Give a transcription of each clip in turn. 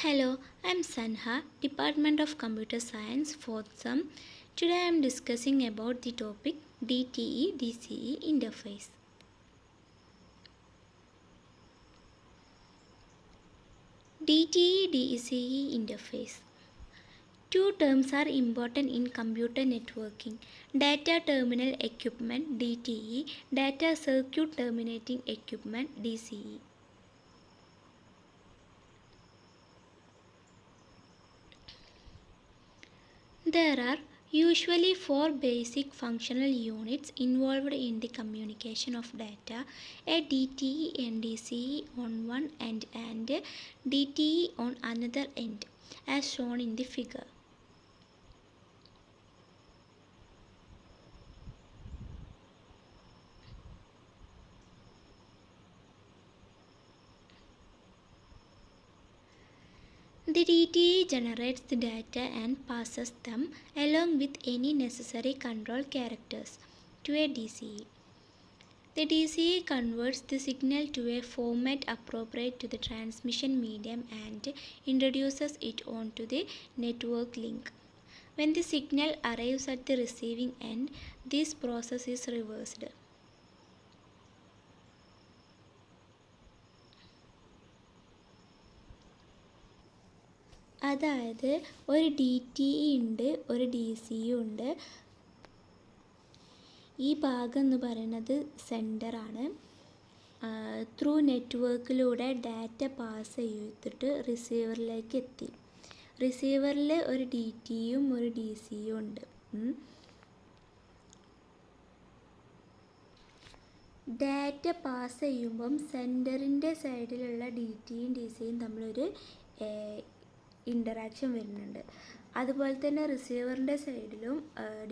Hello, I'm Sanha, Department of Computer Science, 4th Sem. Today I'm discussing about the topic DTE-DCE interface. DTE-DCE interface. Two terms are important in computer networking. Data terminal equipment DTE, data circuit terminating equipment DCE. There are usually four basic functional units involved in the communication of data: a DTE and DCE on one end and DTE on another end, as shown in the figure. The DTE generates the data and passes them, along with any necessary control characters, to a DCE. The DCE converts the signal to a format appropriate to the transmission medium and introduces it onto the network link. When the signal arrives at the receiving end, this process is reversed. അതായത് ഒരു DTE ഉണ്ട്, ഒരു DCE ഉണ്ട്. ഈ ഭാഗം എന്ന് പറയുന്നത് സെൻറ്ററാണ്. Through നെറ്റ്വർക്കിലൂടെ data pass ചെയ്തിട്ട് റിസീവറിലേക്ക് എത്തി. റിസീവറിൽ ഒരു DTEയും ഒരു DCEയും ഉണ്ട്. ഡാറ്റ പാസ് ചെയ്യുമ്പം സെൻറ്ററിൻ്റെ സൈഡിലുള്ള DTEയും DCEയും തമ്മിലൊരു ഇൻ്ററാക്ഷൻ വരുന്നുണ്ട്. അതുപോലെ തന്നെ റിസീവറിൻ്റെ സൈഡിലും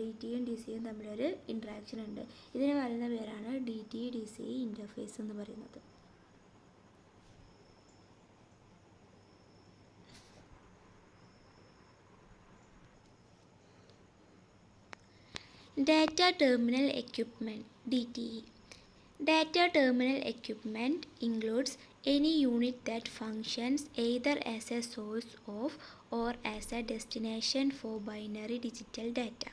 DTEയും DCEയും തമ്മിലൊരു ഇൻട്രാക്ഷൻ ഉണ്ട്. ഇതിന് പറയുന്ന പേരാണ് DTE-DCE ഇൻ്റർഫേസ് എന്ന് പറയുന്നത്. Data Terminal Equipment DTE. Data terminal equipment includes any unit that functions either as a source of or as a destination for binary digital data.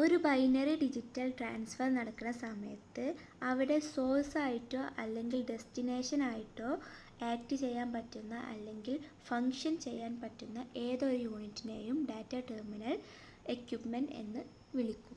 ഒരു ബൈനറി ഡിജിറ്റൽ ട്രാൻസ്ഫർ നടക്കുന്ന സമയത്ത് അവിടെ സോഴ്സ് ആയിട്ടോ അല്ലെങ്കിൽ destination ആയിട്ടോ act ചെയ്യാൻ പറ്റുന്ന അല്ലെങ്കിൽ ഫങ്ഷൻ ചെയ്യാൻ പറ്റുന്ന ഏതൊരു യൂണിറ്റിനെയും ഡാറ്റ ടെർമിനൽ എക്യുപ്മെൻറ്റ് എന്ന് വിളിക്കും.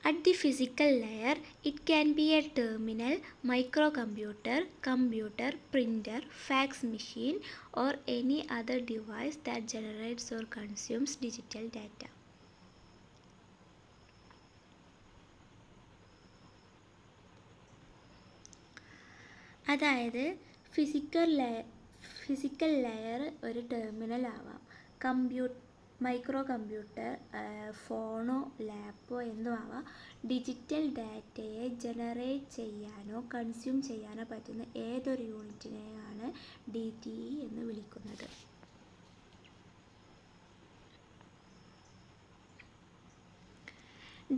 At the physical layer, it can be a terminal, microcomputer, computer, printer, fax machine, or any other device that generates or consumes digital data. അതായത് ഫിസിക്കൽ ലെയർ ഒരു ടെർമിനൽ ആവാം, micro computer, ഫോണോ ലാപ്പോ എന്തോ ആവാം. Digital ഡാറ്റയെ generate ചെയ്യാനോ consume ചെയ്യാനോ പറ്റുന്ന ഏതൊരു യൂണിറ്റിനെയാണ് DTE എന്ന് വിളിക്കുന്നത്.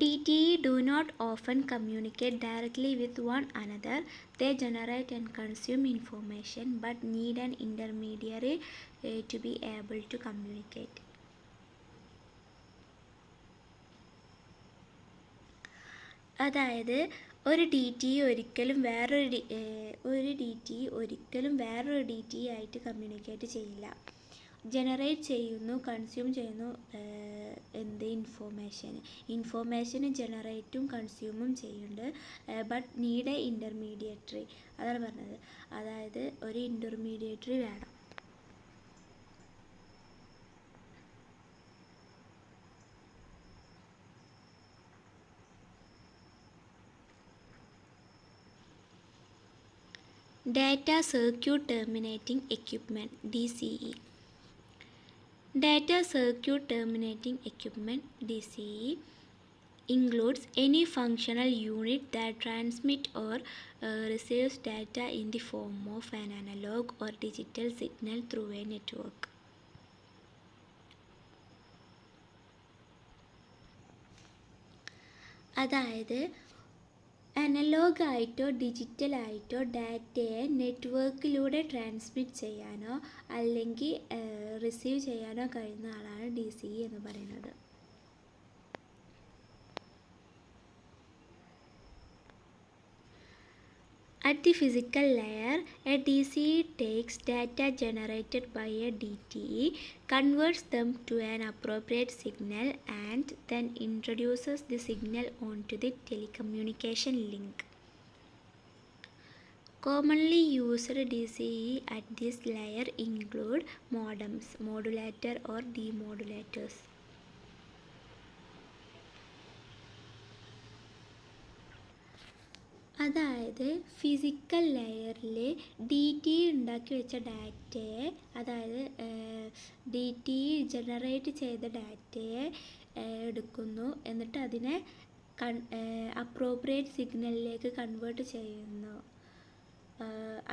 DTE do not often communicate directly with one another. They generate and consume information but need an intermediary to be able to communicate. അതായത് ഒരു DTE ഒരിക്കലും വേറൊരു DTE ആയിട്ട് കമ്മ്യൂണിക്കേറ്റ് ചെയ്യില്ല. ജനറേറ്റ് ചെയ്യുന്നു, കൺസ്യൂം ചെയ്യുന്നു ഇൻഫോർമേഷന് ജനറേറ്റും കൺസ്യൂമും ചെയ്യുന്നുണ്ട്. ബട്ട് നീഡ് എ ഇൻ്റർമീഡിയറ്ററി, അതാണ് പറഞ്ഞത്. അതായത് ഒരു ഇൻ്റർമീഡിയറ്ററി വേണം. Data Circuit Terminating Equipment DCE. Data Circuit Terminating Equipment DCE includes any functional unit that transmits or receives data in the form of an analog or digital signal through a network. അതായത് analogue ആയിട്ടോ ഡിജിറ്റലായിട്ടോ ഡാറ്റയെ നെറ്റ്വർക്കിലൂടെ transmit ചെയ്യാനോ അല്ലെങ്കിൽ receive ചെയ്യാനോ കഴിയുന്ന ആളാണ് DCE എന്ന് പറയുന്നത്. At the physical layer, a DCE takes data generated by a DTE, converts them to an appropriate signal, and then introduces the signal onto the telecommunication link. Commonly used DCE at this layer include modems, modulator or demodulators. അതായത് physical ലെയറിൽ DTE ഉണ്ടാക്കി വെച്ച ഡാറ്റയെ, അതായത് DTE generate ചെയ്ത ഡാറ്റയെ എടുക്കുന്നു, എന്നിട്ട് അതിനെ അപ്രോപ്രിയേറ്റ് സിഗ്നലിലേക്ക് കൺവേർട്ട് ചെയ്യുന്നു,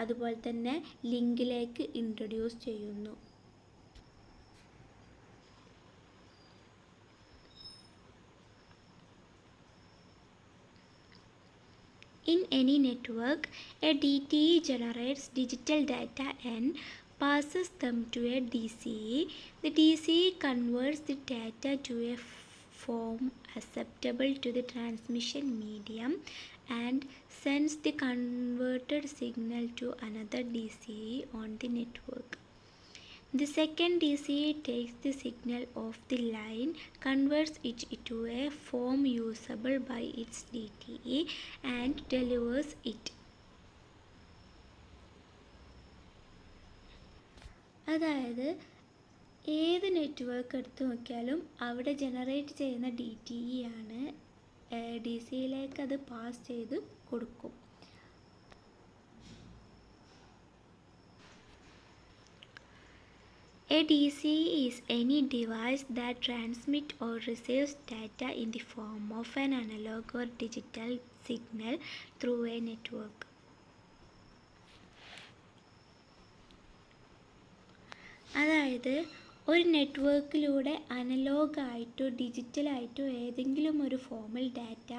അതുപോലെ തന്നെ ലിങ്കിലേക്ക് ഇൻട്രൊഡ്യൂസ് ചെയ്യുന്നു. In any network, a DTE generates digital data and passes them to a DCE. The DCE converts the data to a form acceptable to the transmission medium and sends the converted signal to another DCE on the network. The second DCE takes the signal off the line, converts it to a form usable by its DTE, and delivers it. അതായത് ഏത് network എടുത്തു നോക്കിയാലും അവിടെ generate ചെയ്യുന്ന DTE ആണ് DCEയിലേക്ക് അത് pass ചെയ്ത് കൊടുക്കും. A DCE is any device that transmits or receives data in the form of an analog or digital signal through a network. അതായത് ഒരു നെറ്റ്വർക്കിലൂടെ അനലോഗായിട്ടോ ഡിജിറ്റലായിട്ടോ ഏതെങ്കിലും ഒരു ഫോമിൽ ഡാറ്റ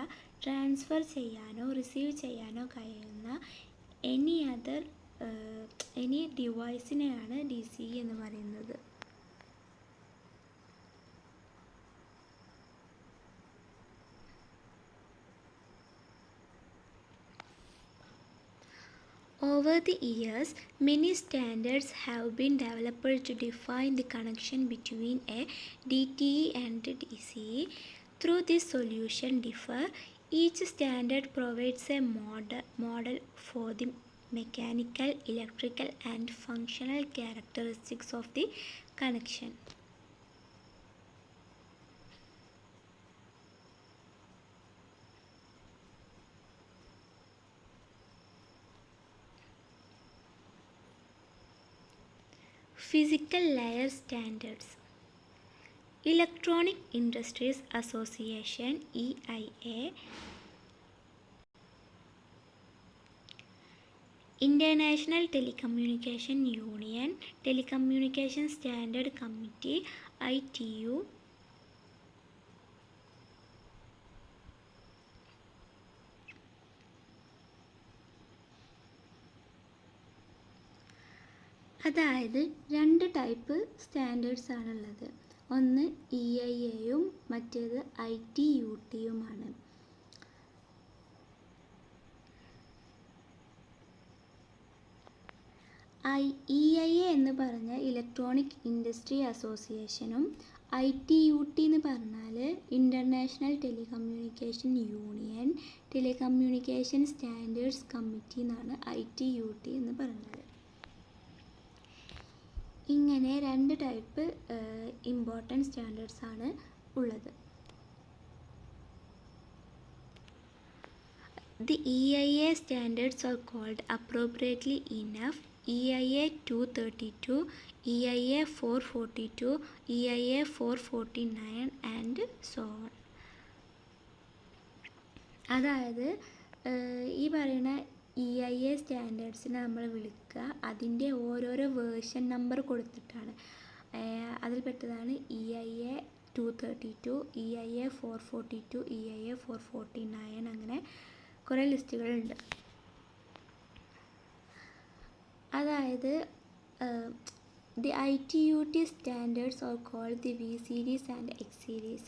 ട്രാൻസ്ഫർ ചെയ്യാനോ റിസീവ് ചെയ്യാനോ കഴിയുന്ന എനി ഡിവൈസിനെയാണ് DCE എന്ന് പറയുന്നത്. Over the years, many standards have been developed to define the connection between a DTE and a DCE. Though this solution differ, each standard provides a model for the mechanical, electrical, and functional characteristics of the connection. Physical layer standards. Electronic Industries Association EIA, International Telecommunication Union, Telecommunication Standard Committee ITU, അതായത് രണ്ട് type standards ആണുള്ളത്. ഒന്ന് EIAയും മറ്റേത് ITUTയുമാണ്. EIA എന്ന് പറഞ്ഞ electronic industry അസോസിയേഷനും ITUT എന്ന് പറഞ്ഞാൽ international telecommunication union telecommunication standards committee എന്നാണ് ITUT എന്ന് പറഞ്ഞത്. ഇങ്ങനെ രണ്ട് ടൈപ്പ് ഇമ്പോർട്ടൻറ്റ് സ്റ്റാൻഡേർഡ്സ് ആണ് ഉള്ളത്. The EIA standards are called appropriately enough EIA 232, EIA 442, EIA 449 and so on. അതായത് ഈ പറയുന്ന EIA സ്റ്റാൻഡേർഡ്സിനെ നമ്മൾ വിളിക്കുക അതിൻ്റെ ഓരോരോ വേർഷൻ നമ്പർ കൊടുത്തിട്ടാണ്. അതിൽപ്പെട്ടതാണ് EIA 232, EIA 442, EIA 449 അങ്ങനെ കുറേ ലിസ്റ്റുകളുണ്ട്. അതായത് the ITUT standards are called the V series and X series.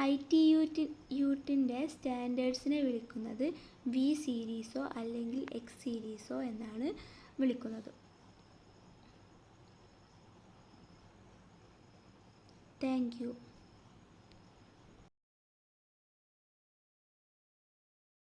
ITUT-ൻ്റെ സ്റ്റാൻഡേർഡ്സിനെ വിളിക്കുന്നത് വി സീരീസോ അല്ലെങ്കിൽ എക്സ് സീരീസോ എന്നാണ് വിളിക്കുന്നത്. Thank you.